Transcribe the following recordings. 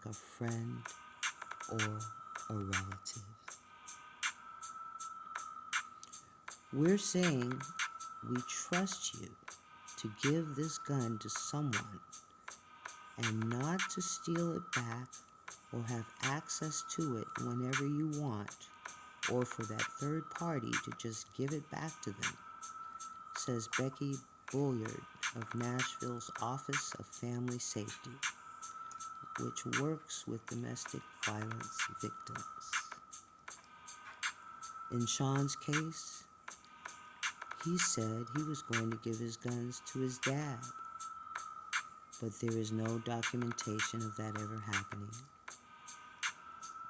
like a friend or a relative. We're saying we trust you to give this gun to someone and not to steal it back or have access to it whenever you want, or for that third party to just give it back to them, says Becky Bulliard of Nashville's Office of Family Safety, which works with domestic violence victims. In Sean's case, he said he was going to give his guns to his dad, but there is no documentation of that ever happening.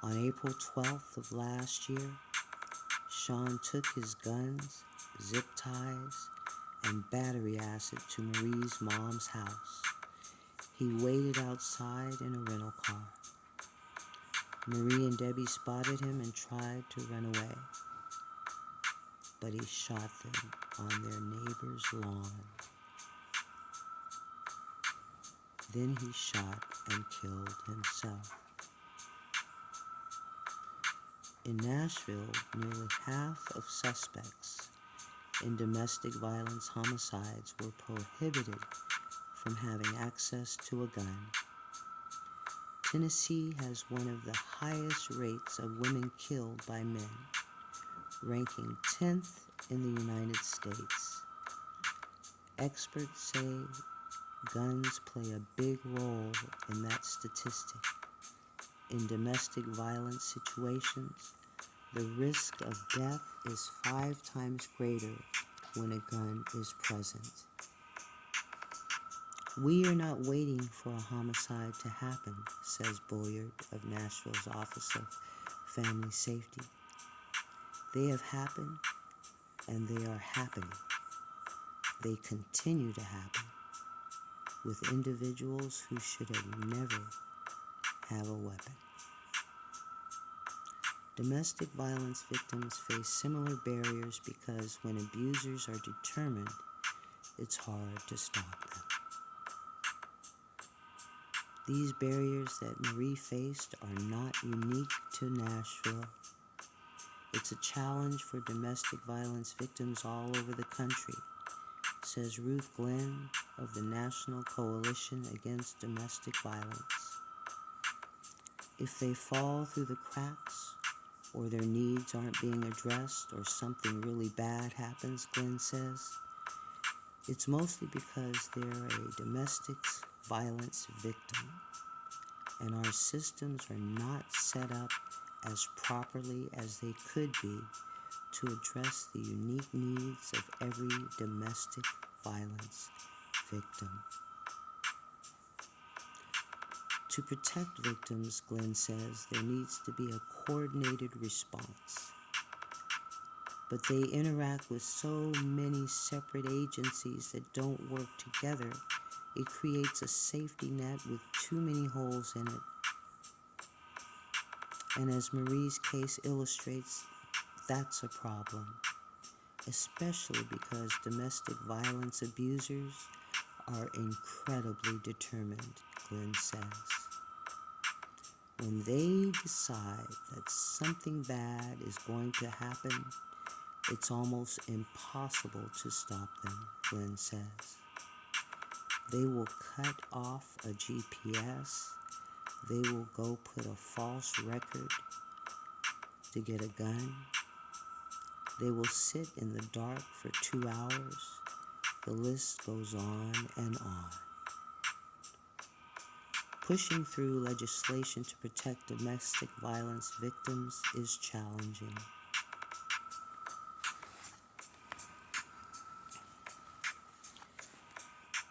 On April 12th of last year, Sean took his guns, zip ties, and battery acid to Marie's mom's house. He waited outside in a rental car. Marie and Debbie spotted him and tried to run away, but he shot them on their neighbor's lawn. Then he shot and killed himself. In Nashville, nearly half of suspects in domestic violence homicides were prohibited from having access to a gun. Tennessee has one of the highest rates of women killed by men, ranking 10th in the United States. Experts say guns play a big role in that statistic. In domestic violence situations, the risk of death is 5 times greater when a gun is present. We are not waiting for a homicide to happen, says Bulliard of Nashville's Office of Family Safety. They have happened, and they are happening. They continue to happen with individuals who should have never have a weapon. Domestic violence victims face similar barriers because when abusers are determined, it's hard to stop them. These barriers that Marie faced are not unique to Nashville. It's a challenge for domestic violence victims all over the country, says Ruth Glenn of the National Coalition Against Domestic Violence. If they fall through the cracks, or their needs aren't being addressed, or something really bad happens, Glenn says, it's mostly because they're a domestic violence victim, and our systems are not set up as properly as they could be to address the unique needs of every domestic violence victim. To protect victims, Glenn says, there needs to be a coordinated response. But they interact with so many separate agencies that don't work together, it creates a safety net with too many holes in it. And as Marie's case illustrates, that's a problem, especially because domestic violence abusers are incredibly determined, Glenn says. When they decide that something bad is going to happen, it's almost impossible to stop them, Glenn says. They will cut off a GPS. They will go put a false record to get a gun. They will sit in the dark for 2 hours. The list goes on and on. Pushing through legislation to protect domestic violence victims is challenging.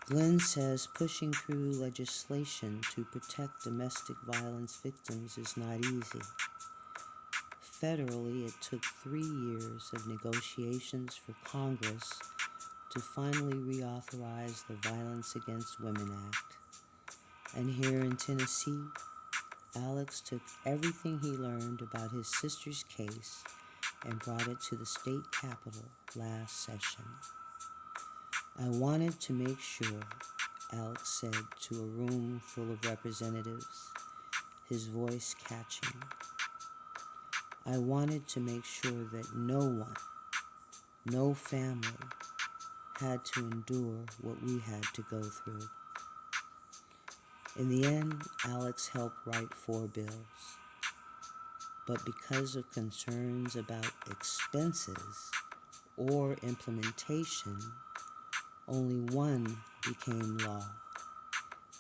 Glenn says pushing through legislation to protect domestic violence victims is not easy. Federally, it took 3 years of negotiations for Congress to finally reauthorize the Violence Against Women Act. And here in Tennessee, Alex took everything he learned about his sister's case and brought it to the state capitol last session. I wanted to make sure, Alex said to a room full of representatives, his voice catching. I wanted to make sure that no one, no family, had to endure what we had to go through. In the end, Alex helped write 4 bills. But because of concerns about expenses or implementation, only one became law.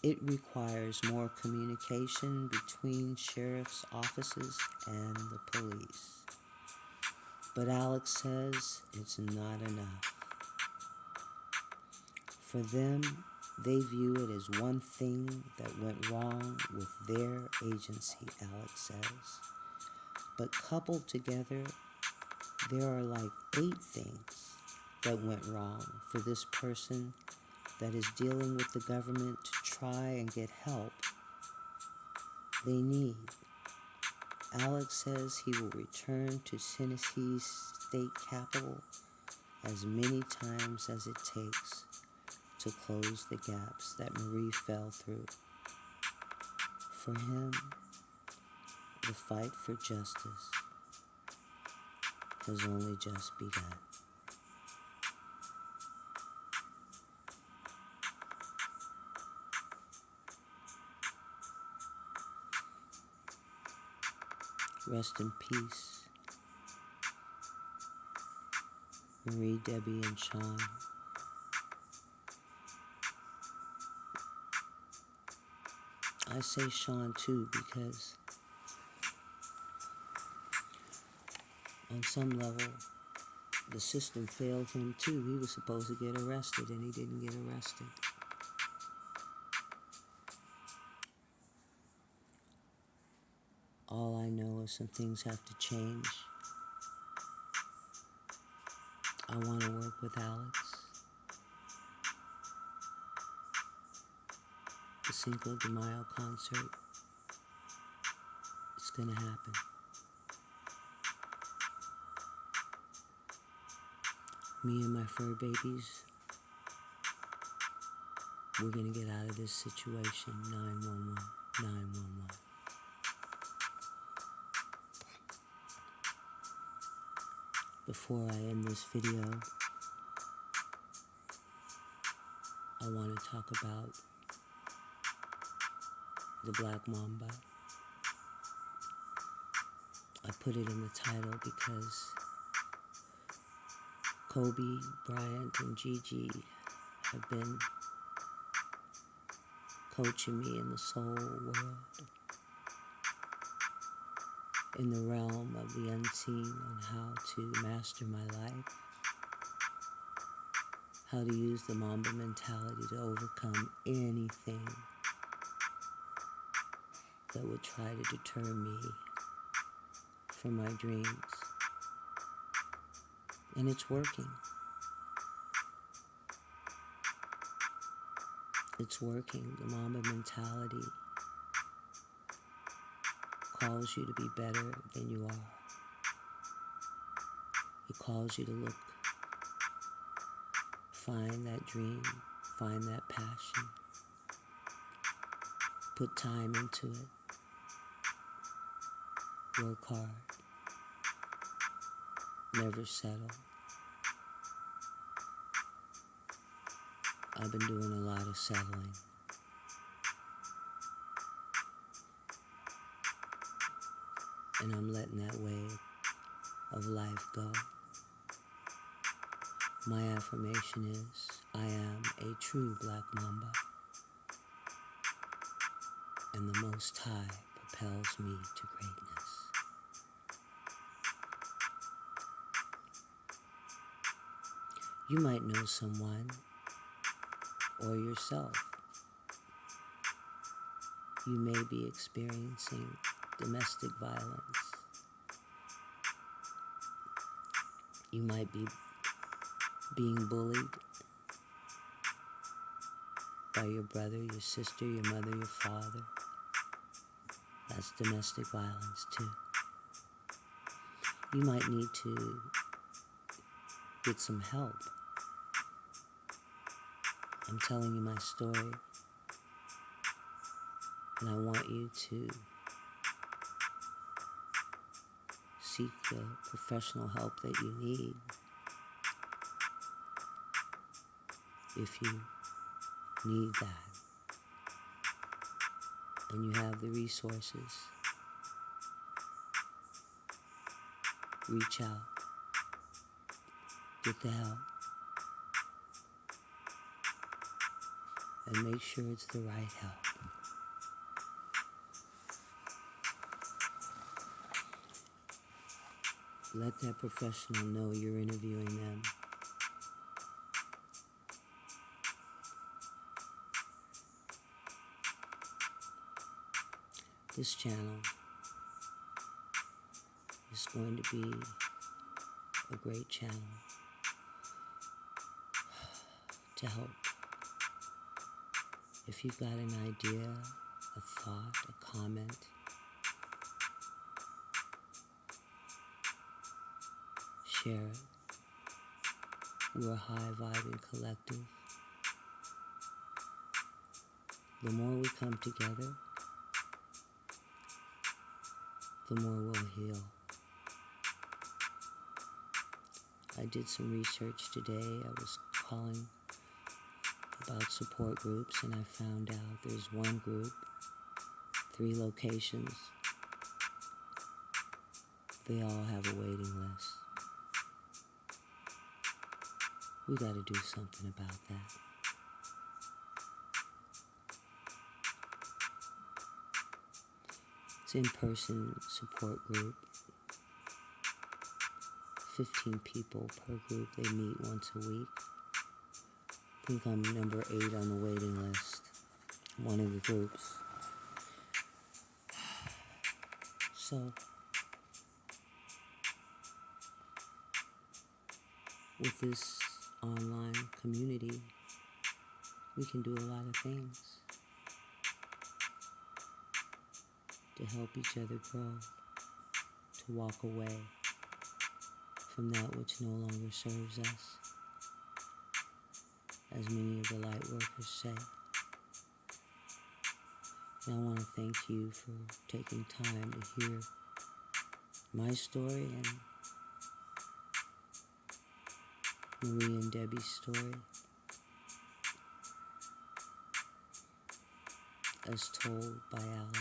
It requires more communication between sheriff's offices and the police. But Alex says it's not enough. For them, they view it as one thing that went wrong with their agency, Alex says. But coupled together, there are like 8 things that went wrong for this person that is dealing with the government to try and get help they need. Alex says he will return to Tennessee's state capital as many times as it takes to close the gaps that Marie fell through. For him, the fight for justice has only just begun. Rest in peace, Marie, Debbie, and Sean. I say Sean too because on some level, the system failed him too. He was supposed to get arrested and he didn't get arrested. All I know is some things have to change. I want to work with Alex. The Cinco de Mayo concert is going to happen. Me and my fur babies, we're going to get out of this situation. 911, 911. Before I end this video, I want to talk about the Black Mamba. I put it in the title because Kobe, Bryant, and Gigi have been coaching me in the soul world, in the realm of the unseen, on how to master my life, how to use the Mamba mentality to overcome anything that would try to deter me from my dreams. And it's working. It's working. The Mamba mentality calls you to be better than you are. It calls you to look, find that dream, find that passion, put time into it, work hard, never settle. I've been doing a lot of settling. And I'm letting that wave of life go. My affirmation is, I am a true Black Mamba, and the Most High propels me to greatness. You might know someone or yourself. You may be experiencing domestic violence. You might be being bullied by your brother, your sister, your mother, your father. That's domestic violence too. You might need to get some help. I'm telling you my story, and I want you to seek the professional help that you need if you need that and you have the resources. Reach out, get the help, and make sure it's the right help. Let that professional know you're interviewing them. This channel is going to be a great channel to help. If you've got an idea, a thought, a comment, share it. We're a high-vibing collective. The more we come together, the more we'll heal. I did some research today. I was calling about support groups, and I found out there's one group, 3 locations. They all have a waiting list. We got to do something about that. It's in-person support group. 15 people per group. They meet once a week. I think I'm number 8 on the waiting list. One of the groups. So, with this online community, we can do a lot of things to help each other grow, to walk away from that which no longer serves us, as many of the light workers say. And I want to thank you for taking time to hear my story and Marie and Debbie's story, as told by Alex.